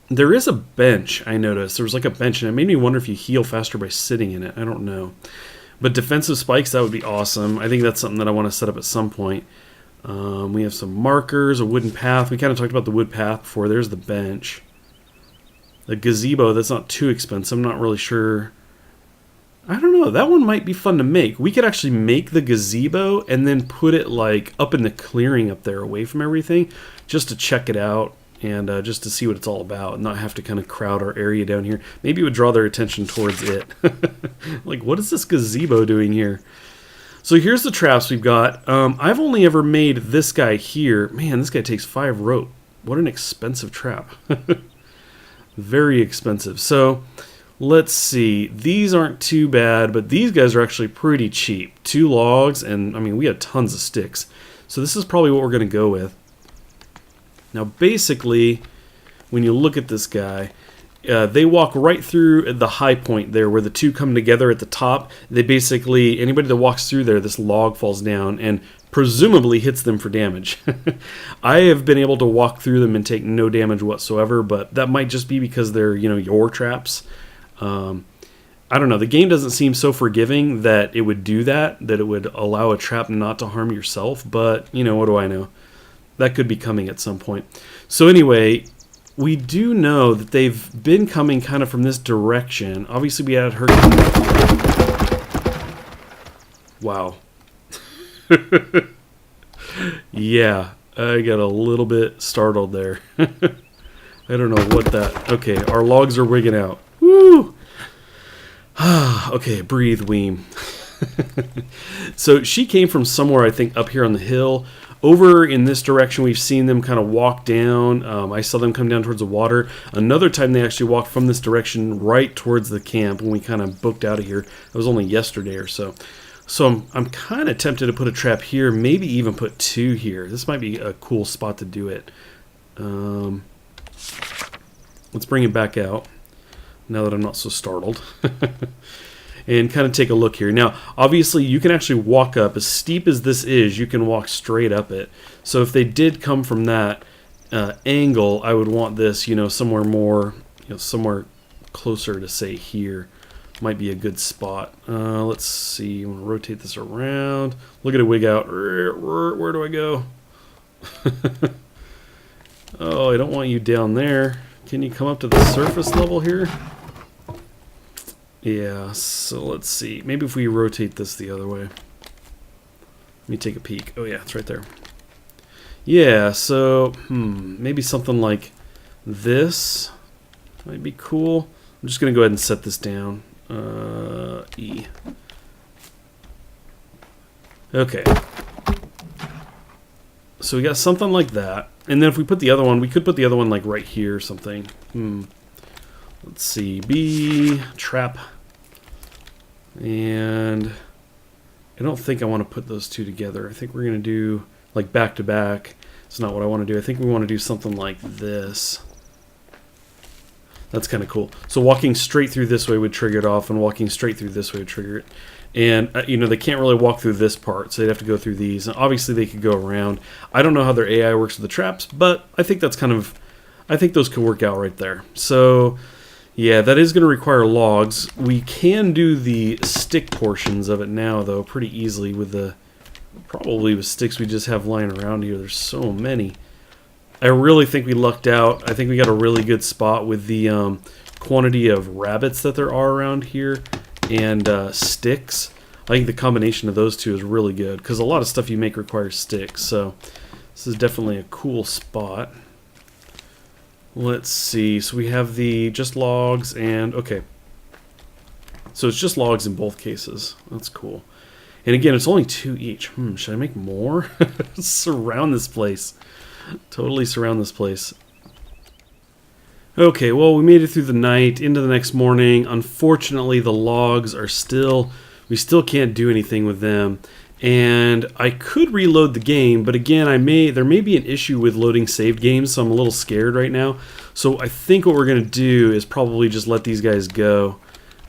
There is a bench, I noticed. There was like a bench, and it made me wonder if you heal faster by sitting in it. I don't know. But defensive spikes, that would be awesome. I think that's something that I want to set up at some point. We have some markers, a wooden path. We kind of talked about the wood path before. There's the bench. The gazebo, that's not too expensive. I'm not really sure. I don't know. That one might be fun to make. We could actually make the gazebo and then put it like up in the clearing up there away from everything just to check it out and just to see what it's all about and not have to kind of crowd our area down here. Maybe it would draw their attention towards it. Like, what is this gazebo doing here? So here's the traps we've got. I've only ever made this guy here. Man, this guy takes 5 rope. What an expensive trap. Very expensive. So let's see. These aren't too bad, but these guys are actually pretty cheap. 2 logs, and I mean, we had tons of sticks. So this is probably what we're going to go with. Now, basically, when you look at this guy, they walk right through the high point there where the 2 come together at the top. They basically, anybody that walks through there, this log falls down and presumably hits them for damage. I have been able to walk through them and take no damage whatsoever, but that might just be because they're, your traps. I don't know. The game doesn't seem so forgiving that it would do that it would allow a trap not to harm yourself, but, what do I know? That could be coming at some point. So anyway, we do know that they've been coming kind of from this direction. Obviously, we had her. Wow. Yeah, I got a little bit startled there. I don't know what that... Okay, our logs are wigging out. Woo! Okay, breathe, Weem. So she came from somewhere, I think, up here on the hill. Over in this direction, we've seen them kind of walk down. I saw them come down towards the water. Another time, they actually walked from this direction right towards the camp when we kind of booked out of here. It was only yesterday or so. So I'm kind of tempted to put a trap here, maybe even put 2 here. This might be a cool spot to do it. Let's bring it back out now that I'm not so startled. And kind of take a look here. Now, obviously, you can actually walk up. As steep as this is, you can walk straight up it. So if they did come from that angle, I would want this, somewhere more, somewhere closer to, say, here. Might be a good spot. Let's see. I'm going to rotate this around. Look at it wig out. Where do I go? Oh, I don't want you down there. Can you come up to the surface level here? Yeah, so let's see. Maybe if we rotate this the other way. Let me take a peek. Oh yeah, it's right there. Yeah, so, maybe something like this might be cool. I'm just going to go ahead and set this down. E. Okay. So we got something like that. And then if we put the other one, we could put the other one like right here or something. Let's see. B, trap. And I don't think I want to put those 2 together. I think we're going to do like back to back. It's not what I want to do. I think we want to do something like this. That's kind of cool. So walking straight through this way would trigger it off, and walking straight through this way would trigger it. And, they can't really walk through this part, so they'd have to go through these. And obviously, they could go around. I don't know how their AI works with the traps, but I think that's I think those could work out right there. So, yeah, that is going to require logs. We can do the stick portions of it now, though, pretty easily probably with sticks we just have lying around here. There's so many. I really think we lucked out. I think we got a really good spot with the quantity of rabbits that there are around here and sticks. I think the combination of those 2 is really good because a lot of stuff you make requires sticks. So this is definitely a cool spot. Let's see. So we have the just logs and okay. So it's just logs in both cases. That's cool. And again, it's only 2 each. Should I make more? Surround this place. Totally surround this place. Okay, well, we made it through the night, into the next morning. Unfortunately, the logs are we still can't do anything with them. And I could reload the game, but again, there may be an issue with loading saved games, so I'm a little scared right now. So I think what we're going to do is probably just let these guys go.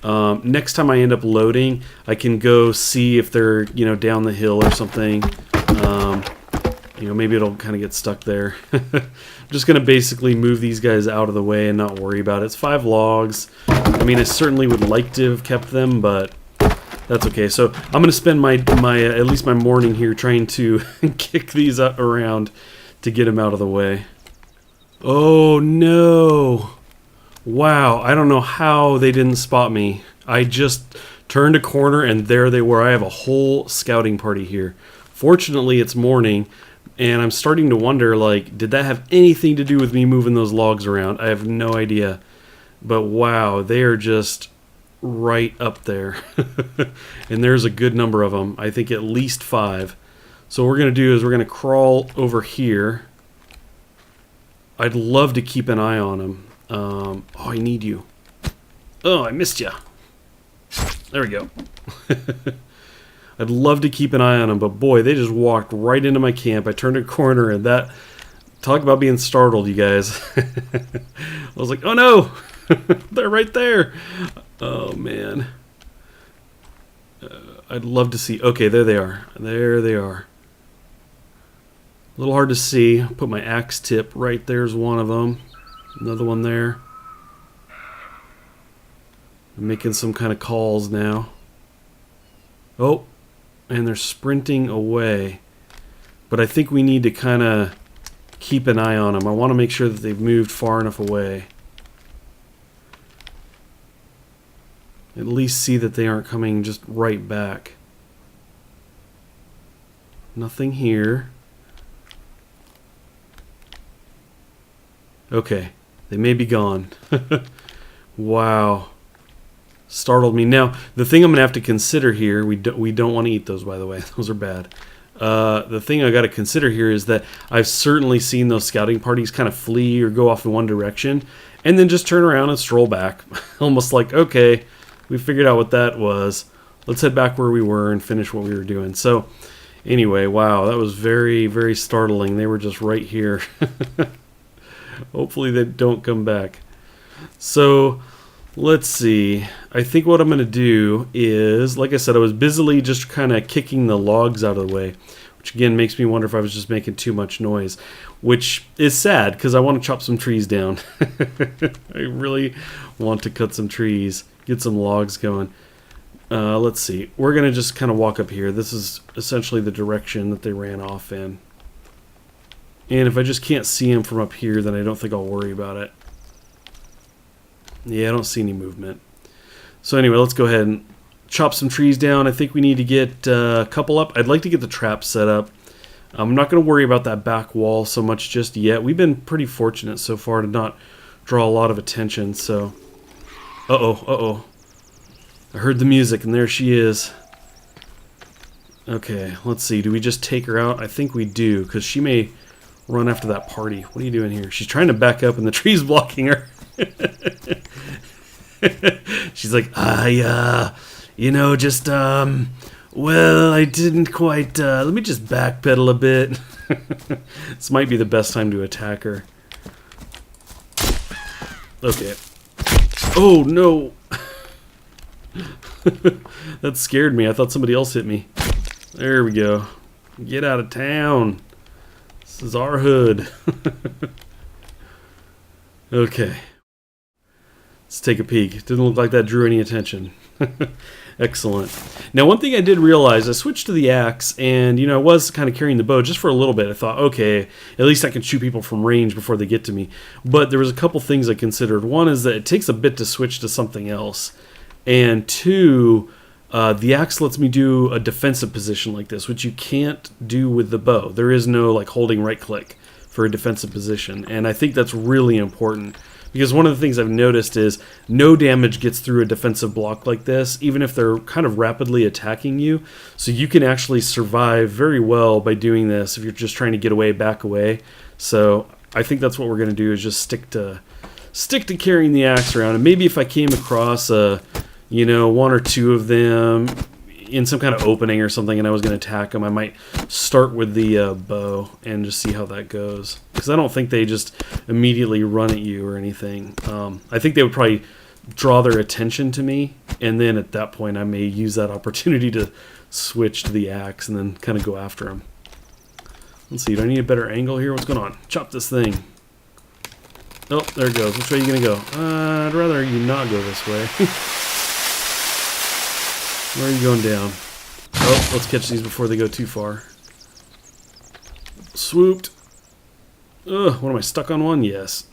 Next time I end up loading, I can go see if they're, down the hill or something. You know, maybe it'll kind of get stuck there. I'm just going to basically move these guys out of the way and not worry about it. It's 5 logs. I mean, I certainly would like to have kept them, but that's okay. So I'm going to spend my at least my morning here trying to kick these up around to get them out of the way. Oh, no. Wow, I don't know how they didn't spot me. I just turned a corner and there they were. I have a whole scouting party here. Fortunately, it's morning, and I'm starting to wonder, like, did that have anything to do with me moving those logs around? I have no idea. But wow, they are just right up there. And there's a good number of them. I think at least 5. So what we're going to do is we're going to crawl over here. I'd love to keep an eye on them. Oh, I need you. Oh, I missed you. There we go. I'd love to keep an eye on them, but boy, they just walked right into my camp. I turned a corner, and that... Talk about being startled, you guys. I was like, oh no! They're right there! Oh, man. I'd love to see... Okay, there they are. There they are. A little hard to see. Put my axe tip right there's one of them. Another one there. I'm making some kind of calls now. Oh, and they're sprinting away. But I think we need to kind of keep an eye on them. I want to make sure that they've moved far enough away. At least see that they aren't coming just right back. Nothing here. Okay, they may be gone. Wow. Startled me. Now, the thing I'm going to have to consider here, we don't want to eat those, by the way. Those are bad. The thing I got to consider here is that I've certainly seen those scouting parties kind of flee or go off in one direction and then just turn around and stroll back. Almost like, okay, we figured out what that was. Let's head back where we were and finish what we were doing. So, anyway, wow, that was very, very startling. They were just right here. Hopefully they don't come back. So, let's see. I think what I'm going to do is, like I said, I was busily just kind of kicking the logs out of the way, which again makes me wonder if I was just making too much noise, which is sad because I want to chop some trees down. I really want to cut some trees, get some logs going. Let's see. We're going to just kind of walk up here. This is essentially the direction that they ran off in. And if I just can't see them from up here, then I don't think I'll worry about it. Yeah, I don't see any movement. So anyway, let's go ahead and chop some trees down. I think we need to get a couple up. I'd like to get the trap set up. I'm not going to worry about that back wall so much just yet. We've been pretty fortunate so far to not draw a lot of attention, so... Uh-oh. I heard the music, and there she is. Okay, let's see. Do we just take her out? I think we do, because she may run after that party. What are you doing here? She's trying to back up, and the tree's blocking her. She's like, well, I didn't quite, let me just backpedal a bit. This might be the best time to attack her. Okay. Oh, no. That scared me. I thought somebody else hit me. There we go. Get out of town. This is our hood. Okay. Let's take a peek. Didn't look like that drew any attention. Excellent. Now, one thing I did realize, I switched to the axe, and, I was kind of carrying the bow just for a little bit. I thought, okay, at least I can shoot people from range before they get to me. But there was a couple things I considered. One is that it takes a bit to switch to something else. And two, the axe lets me do a defensive position like this, which you can't do with the bow. There is no, holding right-click for a defensive position. And I think that's really important. Because one of the things I've noticed is no damage gets through a defensive block like this, even if they're kind of rapidly attacking you. So you can actually survive very well by doing this if you're just trying to get away, back away. So I think that's what we're going to do, is just stick to carrying the axe around. And maybe if I came across one or two of them in some kind of opening or something and I was going to attack them, I might start with the bow and just see how that goes. Because I don't think they just immediately run at you or anything. I think they would probably draw their attention to me, and then at that point I may use that opportunity to switch to the axe and then kind of go after them. Let's see, do I need a better angle here? What's going on? Chop this thing. Oh, there it goes. Which way are you going to go? I'd rather you not go this way. Where are you going down? Oh, let's catch these before they go too far. Swooped. Ugh, what am I, stuck on one? Yes.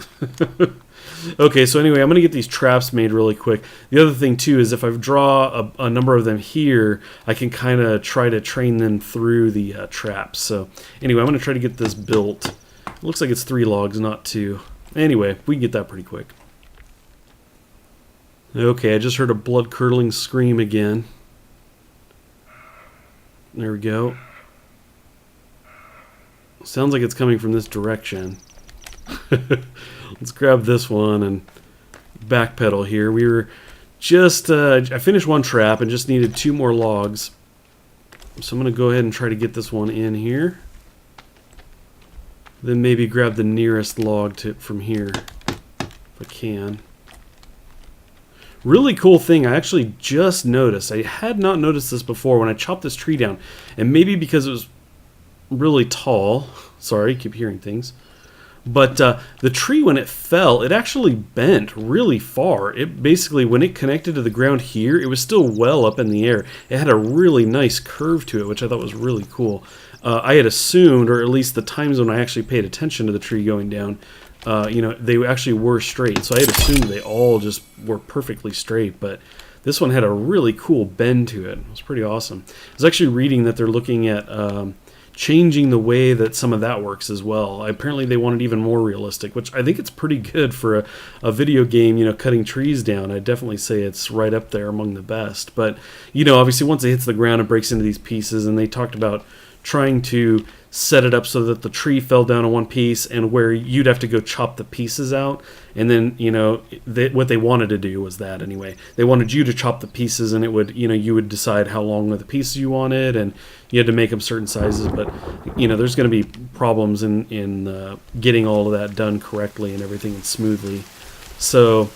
Okay, so anyway, I'm going to get these traps made really quick. The other thing, too, is if I draw a number of them here, I can kind of try to train them through the traps. So anyway, I'm going to try to get this built. It looks like it's 3 logs, not 2. Anyway, we can get that pretty quick. Okay, I just heard a blood-curdling scream again. There we go. Sounds like it's coming from this direction. Let's grab this one and backpedal here. We were just, I finished one trap and just needed 2 more logs. So I'm going to go ahead and try to get this one in here. Then maybe grab the nearest log from here, if I can. Really cool thing, I actually just noticed. I had not noticed this before when I chopped this tree down. And maybe because it was really tall. Sorry, keep hearing things. But the tree, when it fell, it actually bent really far. It basically, when it connected to the ground here, it was still well up in the air. It had a really nice curve to it, which I thought was really cool. I had assumed, or at least the times when I actually paid attention to the tree going down, you know, they actually were straight. So I had assumed they all just were perfectly straight, but this one had a really cool bend to it. It was pretty awesome. I was actually reading that they're looking at changing the way that some of that works as well. Apparently they want it even more realistic, which I think it's pretty good for a video game, you know, cutting trees down. I'd definitely say it's right up there among the best. But, you know, obviously once it hits the ground, it breaks into these pieces, and they talked about trying to set it up so that the tree fell down in one piece, and where you'd have to go chop the pieces out. And then, you know, what they wanted to do was that anyway. They wanted you to chop the pieces, and it would, you know, you would decide how long of the pieces you wanted, and you had to make them certain sizes. But, you know, there's going to be problems in getting all of that done correctly and everything and smoothly. So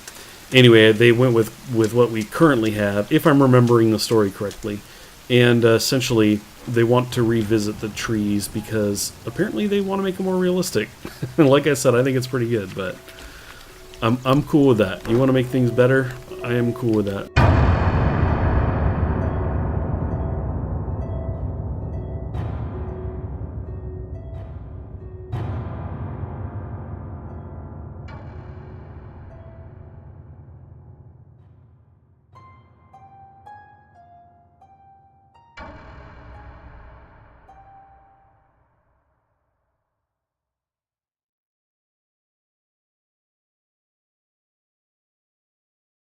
anyway, they went with what we currently have, if I'm remembering the story correctly. And essentially, they want to revisit the trees because apparently they want to make them more realistic. And like I said, I think it's pretty good, but I'm cool with that. You want to make things better? I am cool with that.